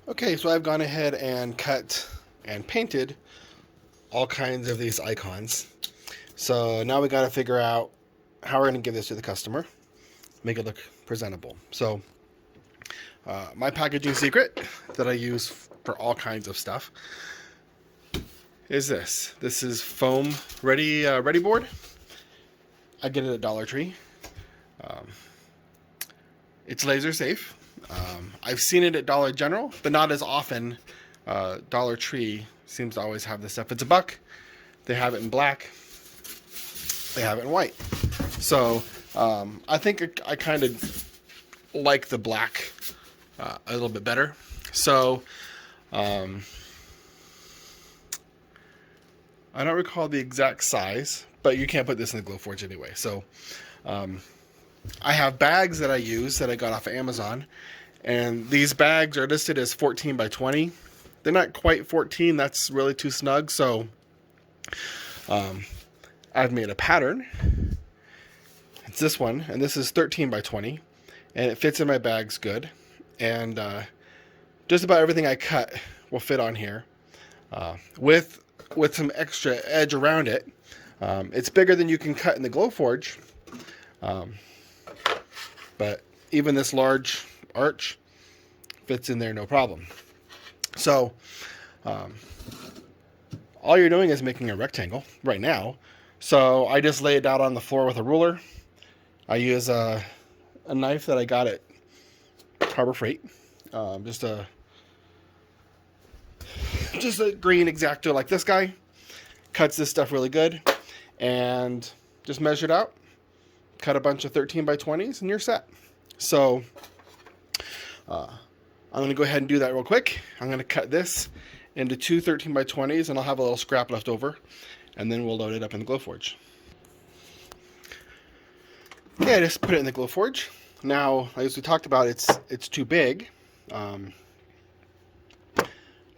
Okay, so I've gone ahead and cut and painted all kinds of these icons. So now we got to figure out how we're going to give this to the customer, make it look presentable. So my packaging secret that I use for all kinds of stuff is this. This is foam ready board. I get it at Dollar Tree. It's laser safe. I've seen it at Dollar General, but not as often. Dollar Tree seems to always have this stuff. It's $1. They have it in black. They have it in white. So I think I kind of like the black a little bit better. So I don't recall the exact size, but you can't put this in the Glowforge anyway. So I have bags that I use that I got off of Amazon, and these bags are listed as 14 by 20. They're not quite 14. That's really too snug. So I've made a pattern. It's this one, and this is 13 by 20, and it fits in my bags good. And just about everything I cut will fit on here with some extra edge around it. It's bigger than you can cut in the Glowforge, but even this large arch fits in there no problem. So all you're doing is making a rectangle right now. So I just lay it down on the floor with a ruler. I use a knife that I got at Harbor Freight, just a green X-Acto like this guy. Cuts this stuff really good, and just measure it out. Cut a bunch of 13 by 20s, and you're set. So I'm going to go ahead and do that real quick. I'm going to cut this into two 13 by 20s, and I'll have a little scrap left over, and then we'll load it up in the Glowforge. Okay, I just put it in the Glowforge. Now, as we talked about, it's too big, but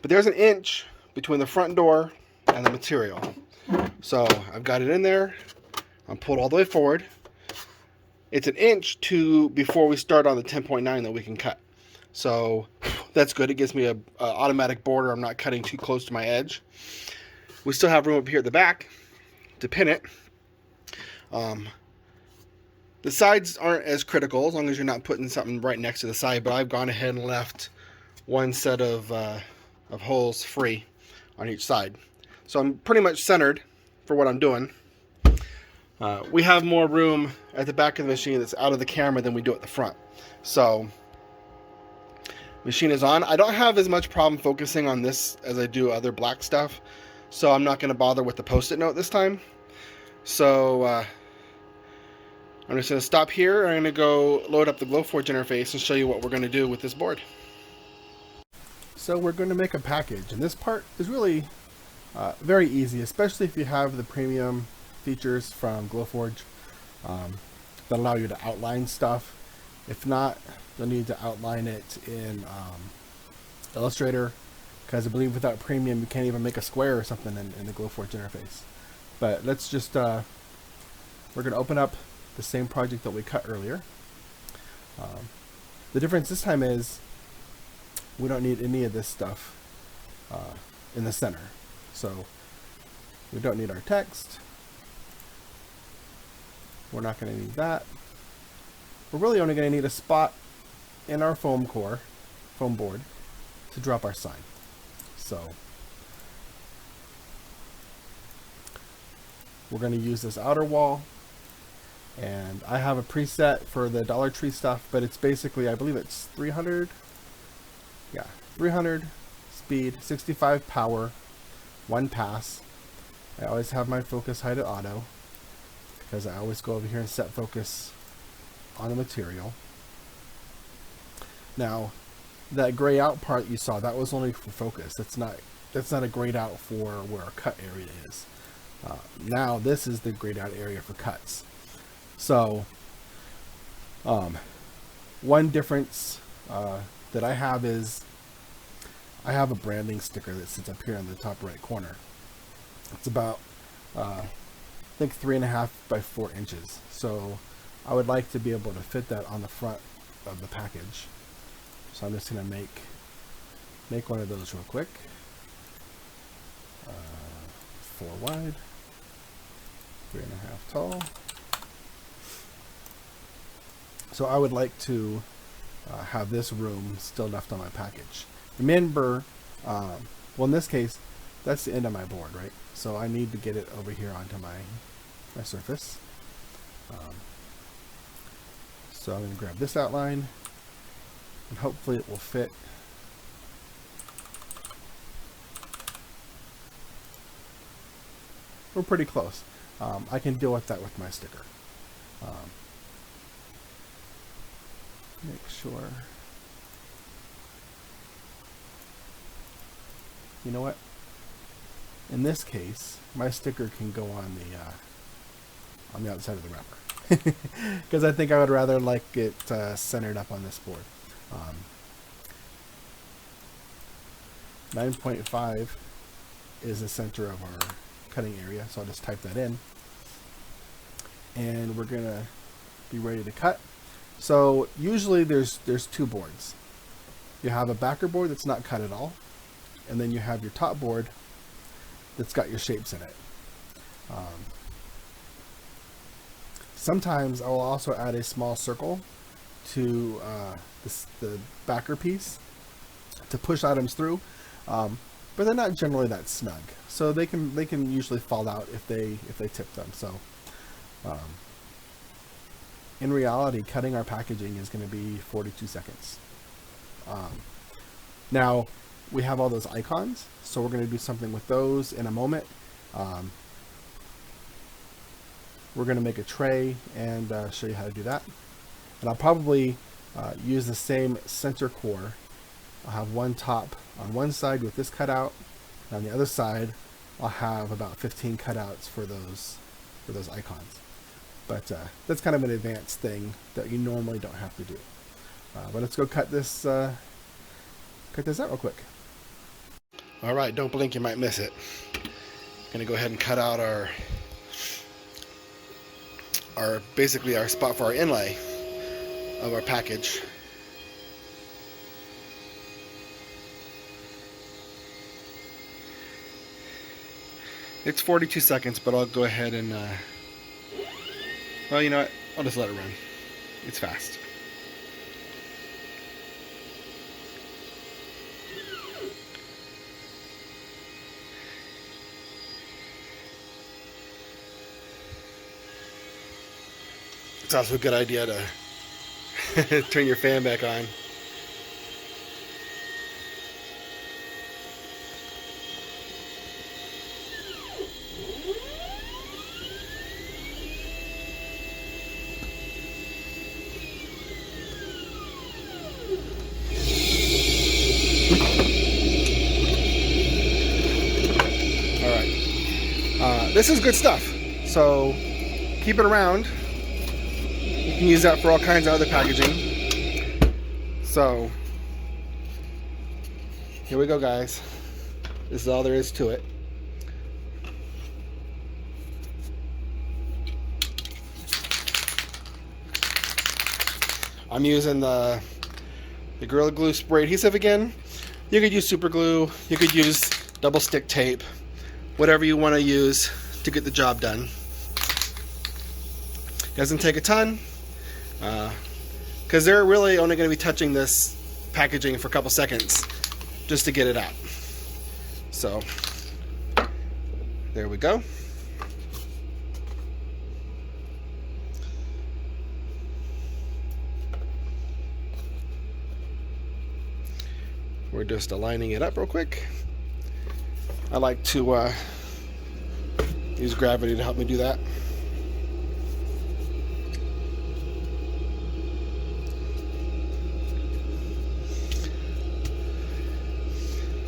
there's an inch between the front door and the material. So I've got it in there. I'm pulled all the way forward. It's an inch to before we start on the 10.9 that we can cut. So that's good. It gives me a automatic border. I'm not cutting too close to my edge. We still have room up here at the back to pin it. The sides aren't as critical as long as you're not putting something right next to the side, but I've gone ahead and left one set of holes free on each side. So I'm pretty much centered for what I'm doing. We have more room at the back of the machine that's out of the camera than we do at the front. So machine is on. I don't have as much problem focusing on this as I do other black stuff, so I'm not going to bother with the post-it note this time. So I'm just going to stop here. I'm going to go load up the Glowforge interface and show you what we're going to do with this board. So we're going to make a package, and this part is really very easy, especially if you have the premium features from Glowforge that allow you to outline stuff. If not, you'll need to outline it in Illustrator, because I believe without premium you can't even make a square or something in the Glowforge interface. But let's just we're going to open up the same project that we cut earlier. The difference this time is we don't need any of this stuff in the center. So we don't need our text. We're not going to need that. We're really only going to need a spot in our foam board to drop our sign. So we're going to use this outer wall, and I have a preset for the Dollar Tree stuff, but it's basically, I believe it's 300. Yeah, 300 speed, 65 power, 1 pass. I always have my focus height at auto, because I always go over here and set focus on the material. Now, that gray out part you saw, that was only for focus. That's not a grayed out for where our cut area is. Now this is the grayed out area for cuts. So one difference that I have is I have a branding sticker that sits up here in the top right corner. It's about I think 3.5 by 4 inches. So I would like to be able to fit that on the front of the package. So I'm just going to make make one of those real quick. 4 wide, 3.5 tall. So I would like to have this room still left on my package. Remember, well, in this case, that's the end of my board, right? So I need to get it over here onto my surface. So I'm going to grab this outline, and hopefully it will fit. We're pretty close. I can deal with that with my sticker. Make sure. You know what? In this case, my sticker can go on the outside of the wrapper, because I think I would rather like it centered up on this board. 9.5 is the center of our cutting area, so I'll just type that in, and we're gonna be ready to cut. So usually there's 2 boards. You have a backer board that's not cut at all, and then you have your top board that's got your shapes in it. Sometimes I will also add a small circle to the backer piece to push items through, but they're not generally that snug, so they can usually fall out if they tip them. So in reality, cutting our packaging is going to be 42 seconds. Now we have all those icons, so we're going to do something with those in a moment. We're going to make a tray and show you how to do that. And I'll probably use the same center core. I'll have one top on one side with this cutout, and on the other side I'll have about 15 cutouts for those icons. But that's kind of an advanced thing that you normally don't have to do. But let's go cut this out real quick. All right, don't blink, you might miss it. Gonna go ahead and cut out basically our spot for our inlay of our package. It's 42 seconds, but I'll go ahead and well, you know what? I'll just let it run. It's fast. It's also a good idea to turn your fan back on. This is good stuff, so keep it around. You can use that for all kinds of other packaging. So here we go, guys. This is all there is to it. I'm using the Gorilla Glue spray adhesive again. You could use super glue, you could use double stick tape, whatever you want to use to get the job done. Doesn't take a ton, because they're really only going to be touching this packaging for a couple seconds just to get it out. So there we go. We're just aligning it up real quick. I like to use gravity to help me do that.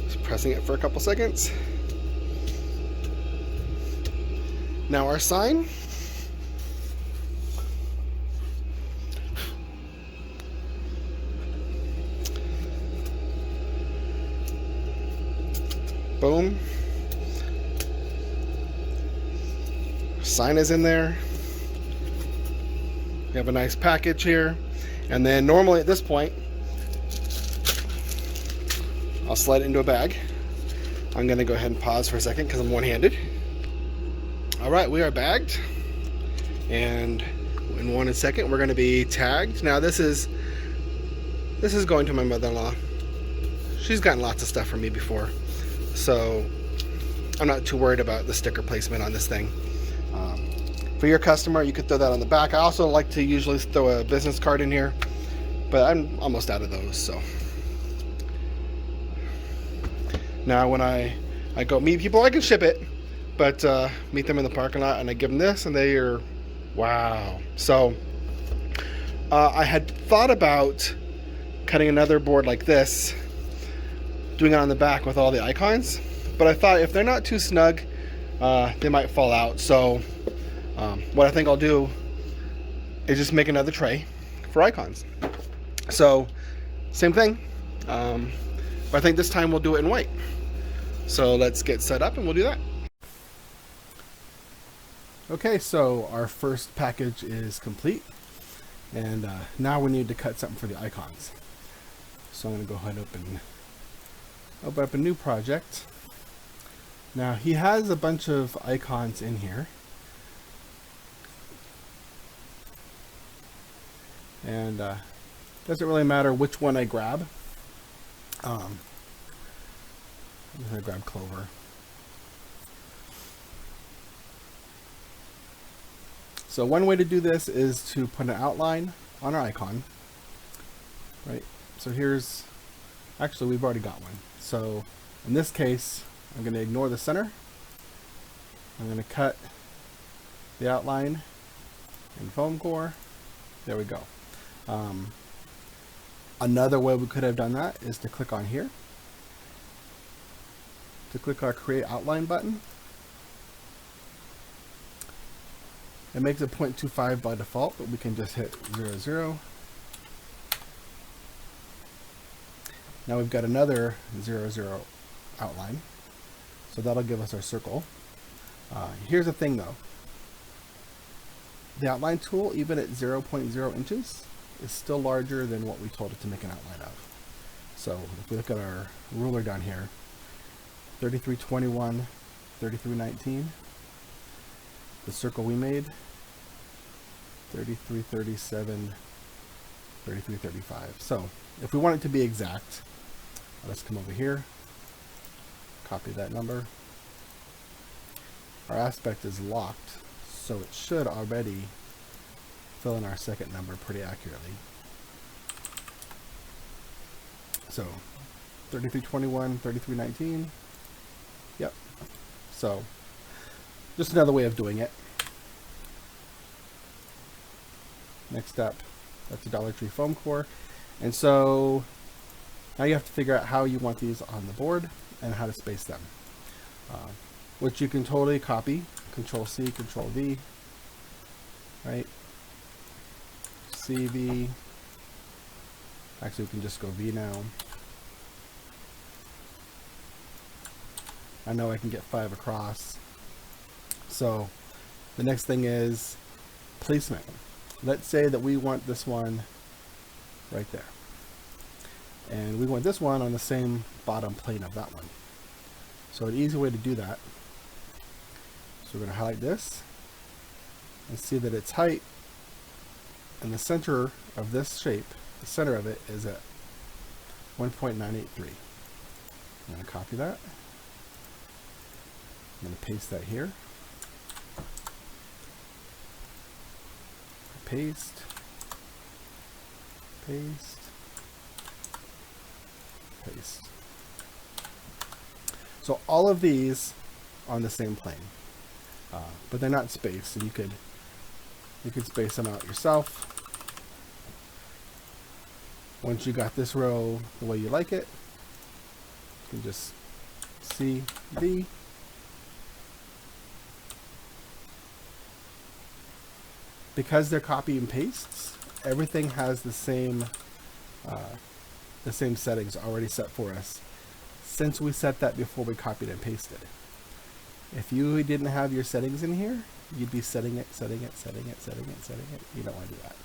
Just pressing it for a couple seconds. Now our sign. Boom. Sign is in there. We have a nice package here. And then normally at this point, I'll slide it into a bag. I'm going to go ahead and pause for a second because I'm one-handed. All right, we are bagged. And in 1 second, we're going to be tagged. Now this is going to my mother-in-law. She's gotten lots of stuff from me before, so I'm not too worried about the sticker placement on this thing. For your customer, you could throw that on the back. I also like to usually throw a business card in here, but I'm almost out of those. So now when I go meet people, I can ship it, but meet them in the parking lot and I give them this and they are, wow. So I had thought about cutting another board like this, doing it on the back with all the icons, but I thought if they're not too snug, they might fall out. So what I think I'll do is just make another tray for icons. So same thing, but I think this time we'll do it in white. So let's get set up and we'll do that. Okay, so our first package is complete, and now we need to cut something for the icons. So I'm going to go ahead and open up a new project. Now he has a bunch of icons in here, and doesn't really matter which one I grab. I'm going to grab Clover. So one way to do this is to put an outline on our icon, right? So here's, actually we've already got one. So in this case, I'm going to ignore the center. I'm going to cut the outline in foam core. There we go. Another way we could have done that is to click on here, to click our create outline button. It makes it 0.25 by default, but we can just hit 0, 0. Now we've got another 0, 0 outline. So that'll give us our circle. Here's the thing though. The outline tool, even at 0.0 inches, is still larger than what we told it to make an outline of. So if we look at our ruler down here, 3321, 3319, the circle we made, 3337, 3335. So if we want it to be exact, let's come over here, copy that number. Our aspect is locked, so it should already fill in our second number pretty accurately. So 3321, 3319. Yep. So just another way of doing it. Next up, that's a Dollar Tree foam core. And so now you have to figure out how you want these on the board and how to space them. Which you can totally copy. Control C, Control V, right? CV. Actually, we can just go V now. I know I can get 5 across. So the next thing is placement. Let's say that we want this one right there. And we want this one on the same bottom plane of that one. So an easy way to do that, so we're going to highlight this and see that its height in the center of this shape, the center of it is at 1.983. I'm going to copy that. I'm going to paste that here. Paste, paste, paste. So all of these on the same plane, but they're not spaced. So you could space them out yourself. Once you got this row the way you like it, you can just C, V. Because they're copy and pastes, everything has the same settings already set for us, since we set that before we copied and pasted. If you didn't have your settings in here, you'd be setting it. You don't want to do that.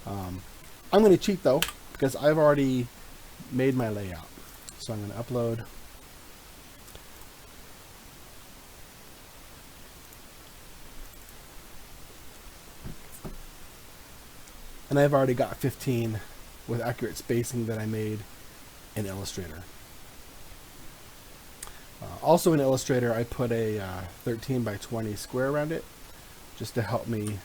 I'm going to cheat though, because I've already made my layout. So I'm going to upload. And I've already got 15 with accurate spacing that I made in Illustrator. Also in Illustrator, I put a 13 by 20 square around it just to help me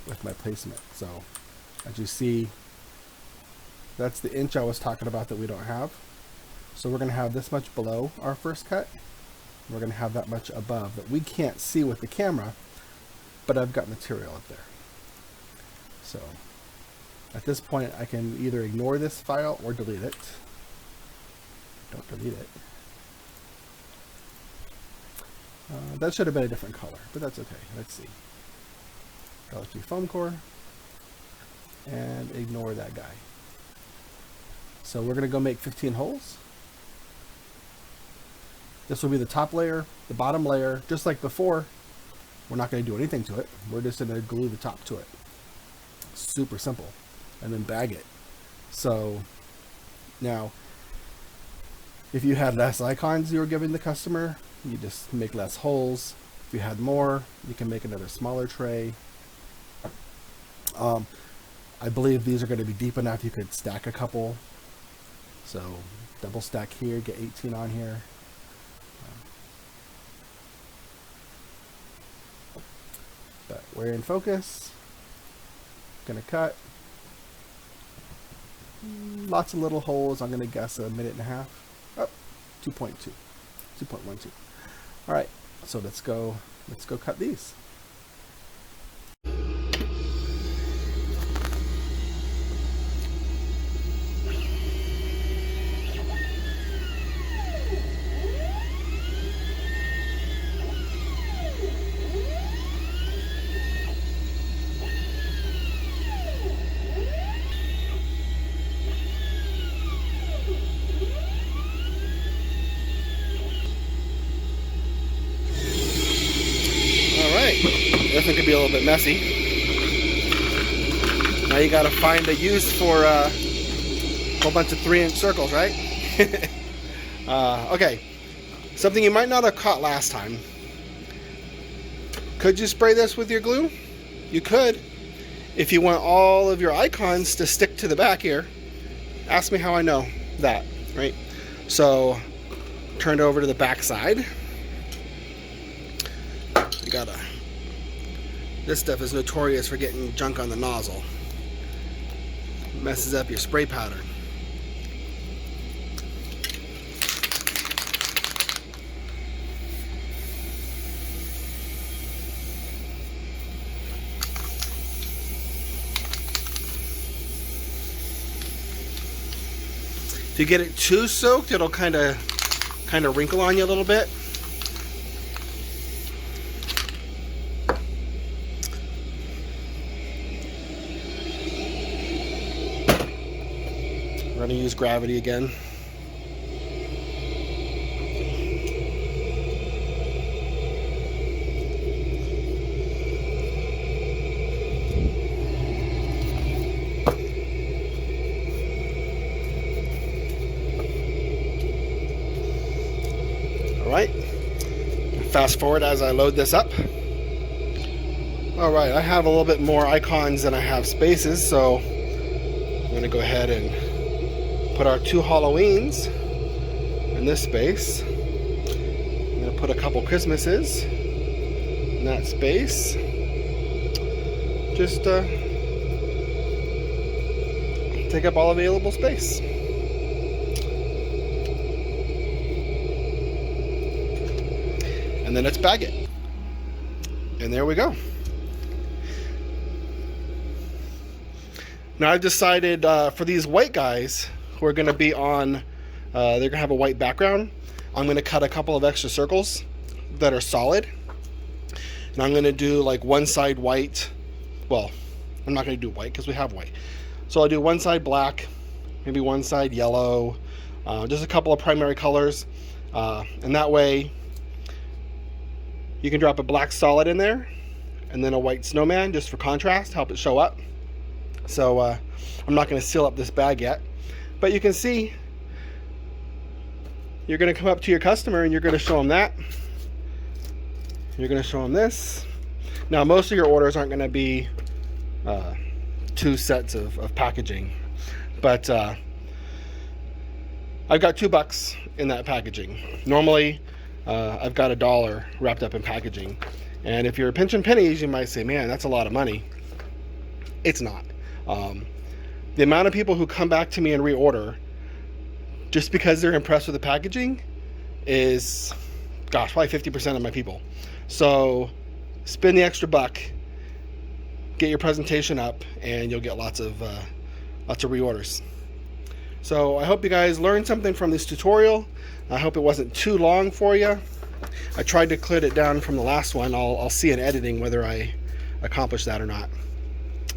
with my placement. So as you see, that's the inch I was talking about that we don't have. So we're going to have this much below our first cut. We're going to have that much above that we can't see with the camera, but I've got material up there. So at this point, I can either ignore this file or delete it. Don't delete it. That should have been a different color, but that's okay. Let's see. Dollar Tree foam core, and ignore that guy. So we're going to go make 15 holes. This will be the top layer, the bottom layer, just like before. We're not going to do anything to it. We're just going to glue the top to it. Super simple. And then bag it. So now, if you had less icons you were giving the customer, you just make less holes. If you had more, you can make another smaller tray. I believe these are going to be deep enough you could stack a couple. So double stack here, get 18 on here. But we're in focus. Gonna cut. Lots of little holes. I'm gonna guess a minute and a half. Oh, 2.2. 2.12. All right, so let's go cut these. This one could be a little bit messy. Now you gotta find a use for a whole bunch of 3-inch circles, right? Okay, something you might not have caught last time. Could you spray this with your glue? You could. If you want all of your icons to stick to the back here, ask me how I know that, right? So, turn it over to the back side. You gotta. This stuff is notorious for getting junk on the nozzle. It messes up your spray powder. If you get it too soaked, it'll kind of wrinkle on you a little bit. We're going to use gravity again. All right. Fast forward as I load this up. All right, I have a little bit more icons than I have spaces, so I'm going to go ahead and put our 2 Halloweens in this space. I'm going to put a couple Christmases in that space. Just take up all available space. And then let's bag it. And there we go. Now I've decided for these white guys, we're going to be on, they're going to have a white background. I'm going to cut a couple of extra circles that are solid. And I'm going to do like one side white. Well, I'm not going to do white because we have white. So I'll do one side black, maybe one side yellow, just a couple of primary colors. And that way you can drop a black solid in there and then a white snowman just for contrast, help it show up. So I'm not going to seal up this bag yet. But you can see, you're going to come up to your customer and you're going to show them that. You're going to show them this. Now, most of your orders aren't going to be 2 sets of packaging, but I've got $2 in that packaging. Normally, I've got $1 wrapped up in packaging. And if you're pinching pennies, you might say, man, that's a lot of money. It's not. The amount of people who come back to me and reorder just because they're impressed with the packaging is, gosh, probably 50% of my people. So spend the extra buck, get your presentation up, and you'll get lots of reorders. So I hope you guys learned something from this tutorial. I hope it wasn't too long for you. I tried to clear it down from the last one. I'll see in editing whether I accomplish that or not.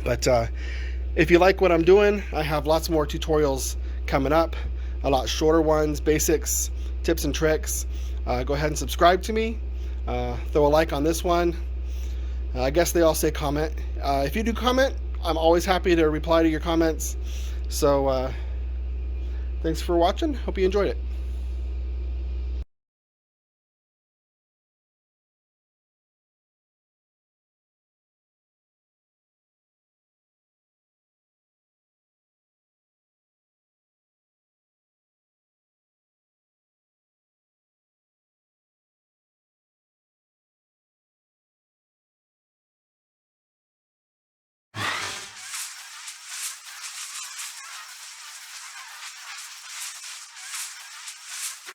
But if you like what I'm doing, I have lots more tutorials coming up, a lot shorter ones, basics, tips and tricks. Go ahead and subscribe to me. Throw a like on this one. I guess they all say comment. If you do comment, I'm always happy to reply to your comments. So thanks for watching. Hope you enjoyed it.